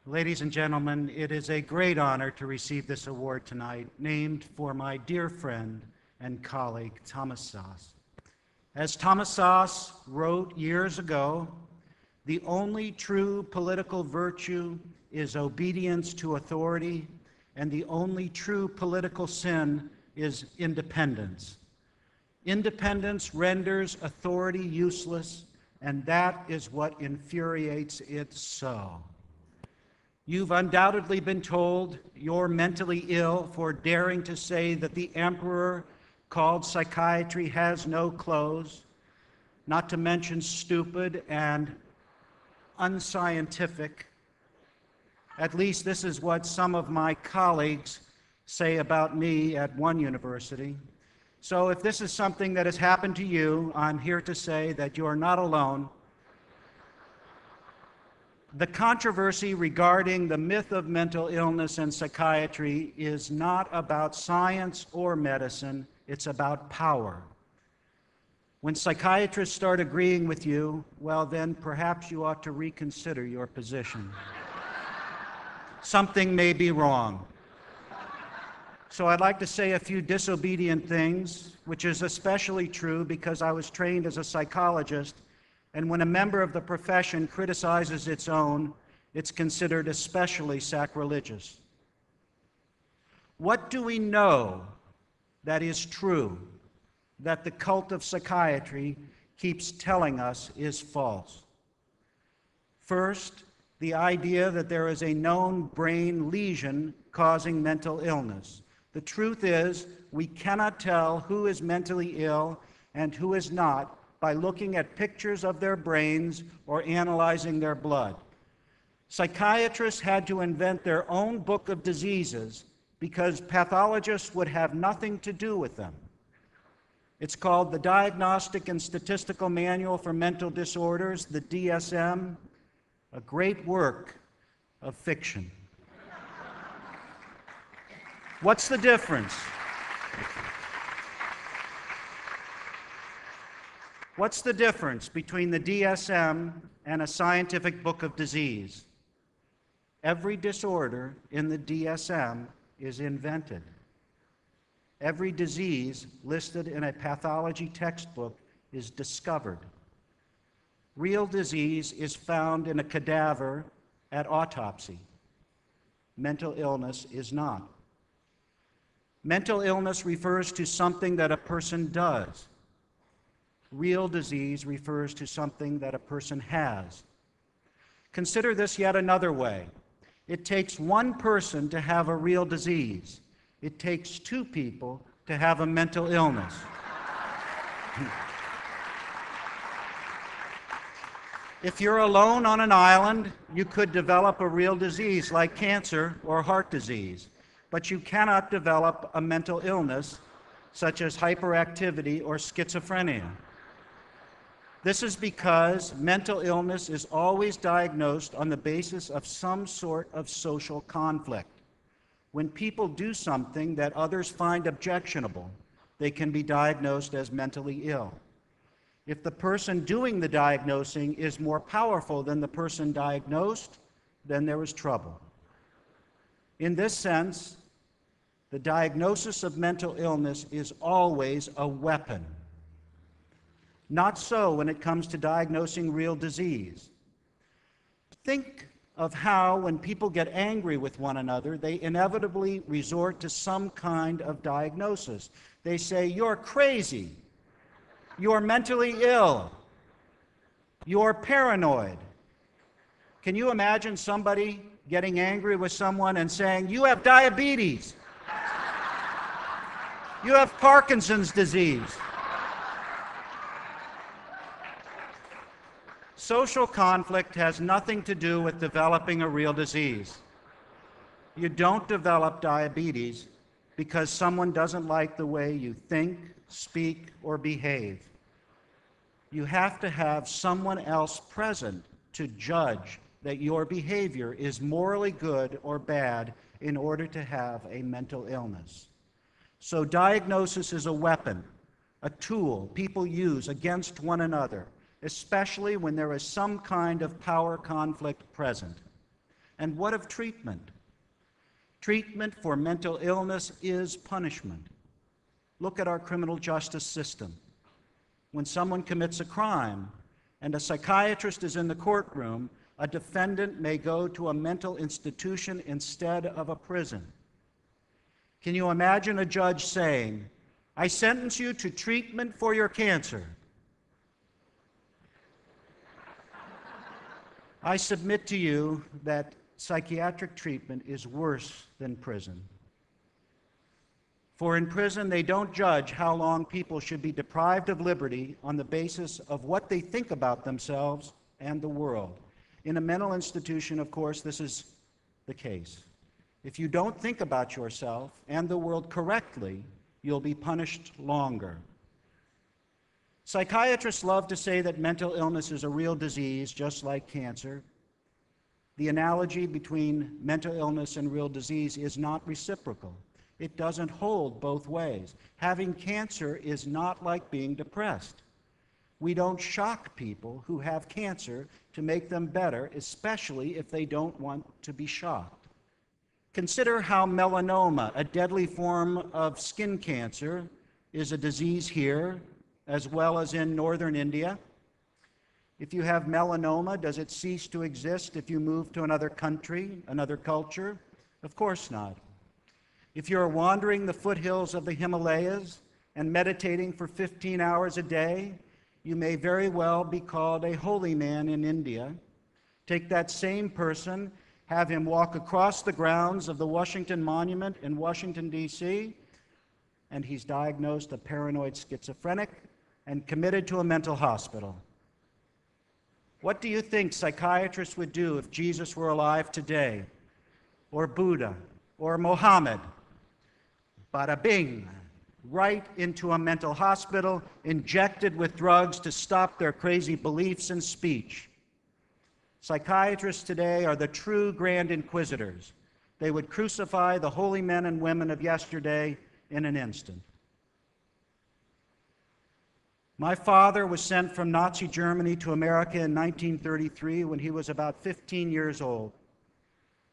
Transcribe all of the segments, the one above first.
Ladies and gentlemen, it is a great honor to receive this award tonight, named for my dear friend and colleague, Thomas Szasz. As Thomas Szasz wrote years ago, the only true political virtue is obedience to authority, and the only true political sin is independence. Independence renders authority useless, and that is what infuriates it so. You've undoubtedly been told you're mentally ill for daring to say that the emperor called psychiatry has no clothes, not to mention stupid and unscientific. At least this is what some of my colleagues say about me at one university. So if this is something that has happened to you, I'm here to say that you are not alone. The controversy regarding the myth of mental illness and psychiatry is not about science or medicine, it's about power. When psychiatrists start agreeing with you, well then perhaps you ought to reconsider your position. Something may be wrong. So I'd like to say a few disobedient things, which is especially true because I was trained as a psychologist, and when a member of the profession criticizes its own, it's considered especially sacrilegious. What do we know that is true, that the cult of psychiatry keeps telling us is false? First, the idea that there is a known brain lesion causing mental illness. The truth is, we cannot tell who is mentally ill and who is not by looking at pictures of their brains or analyzing their blood. Psychiatrists had to invent their own book of diseases because pathologists would have nothing to do with them. It's called the Diagnostic and Statistical Manual for Mental Disorders, the DSM, a great work of fiction. What's the difference? What's the difference between the DSM and a scientific book of disease? Every disorder in the DSM is invented. Every disease listed in a pathology textbook is discovered. Real disease is found in a cadaver at autopsy. Mental illness is not. Mental illness refers to something that a person does. Real disease refers to something that a person has. Consider this yet another way. It takes one person to have a real disease. It takes two people to have a mental illness. If you're alone on an island, you could develop a real disease like cancer or heart disease, but you cannot develop a mental illness such as hyperactivity or schizophrenia. This is because mental illness is always diagnosed on the basis of some sort of social conflict. When people do something that others find objectionable, they can be diagnosed as mentally ill. If the person doing the diagnosing is more powerful than the person diagnosed, then there is trouble. In this sense, the diagnosis of mental illness is always a weapon. Not so when it comes to diagnosing real disease. Think of how, when people get angry with one another, they inevitably resort to some kind of diagnosis. They say, "You're crazy. You're mentally ill. You're paranoid." Can you imagine somebody getting angry with someone and saying, "You have diabetes. You have Parkinson's disease"? Social conflict has nothing to do with developing a real disease. You don't develop diabetes because someone doesn't like the way you think, speak, or behave. You have to have someone else present to judge that your behavior is morally good or bad in order to have a mental illness. So diagnosis is a weapon, a tool people use against one another, especially when there is some kind of power conflict present. And what of treatment? Treatment for mental illness is punishment. Look at our criminal justice system. When someone commits a crime and a psychiatrist is in the courtroom, a defendant may go to a mental institution instead of a prison. Can you imagine a judge saying, "I sentence you to treatment for your cancer"? I submit to you that psychiatric treatment is worse than prison. For in prison, they don't judge how long people should be deprived of liberty on the basis of what they think about themselves and the world. In a mental institution, of course, this is the case. If you don't think about yourself and the world correctly, you'll be punished longer. Psychiatrists love to say that mental illness is a real disease, just like cancer. The analogy between mental illness and real disease is not reciprocal. It doesn't hold both ways. Having cancer is not like being depressed. We don't shock people who have cancer to make them better, especially if they don't want to be shocked. Consider how melanoma, a deadly form of skin cancer, is a disease here as well as in northern India. If you have melanoma, does it cease to exist if you move to another country, another culture? Of course not. If you're wandering the foothills of the Himalayas and meditating for 15 hours a day, you may very well be called a holy man in India. Take that same person, have him walk across the grounds of the Washington Monument in Washington, D.C., and he's diagnosed a paranoid schizophrenic and committed to a mental hospital. What do you think psychiatrists would do if Jesus were alive today, or Buddha, or Mohammed? Bada bing, right into a mental hospital, injected with drugs to stop their crazy beliefs and speech. Psychiatrists today are the true grand inquisitors. They would crucify the holy men and women of yesterday in an instant. My father was sent from Nazi Germany to America in 1933 when he was about 15 years old.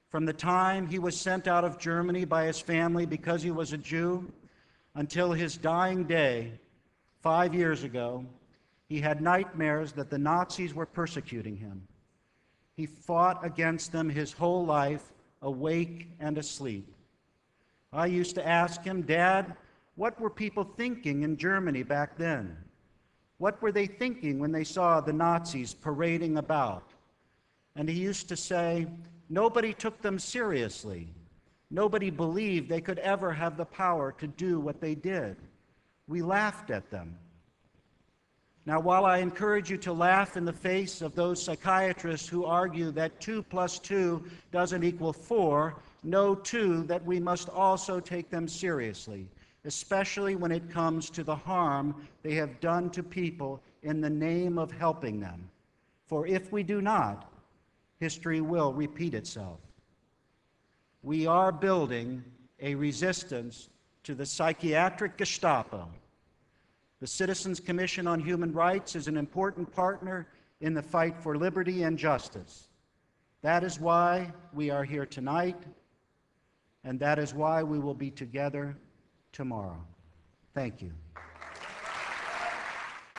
From the time he was sent out of Germany by his family because he was a Jew until his dying day 5 years ago, he had nightmares that the Nazis were persecuting him. He fought against them his whole life, awake and asleep. I used to ask him, "Dad, what were people thinking in Germany back then? What were they thinking when they saw the Nazis parading about?" And he used to say, "Nobody took them seriously. Nobody believed they could ever have the power to do what they did. We laughed at them." Now, while I encourage you to laugh in the face of those psychiatrists who argue that 2 + 2 doesn't equal 4, know too that we must also take them seriously, especially when it comes to the harm they have done to people in the name of helping them. For if we do not, history will repeat itself. We are building a resistance to the psychiatric Gestapo. The Citizens Commission on Human Rights is an important partner in the fight for liberty and justice. That is why we are here tonight, and that is why we will be together tomorrow. Thank you.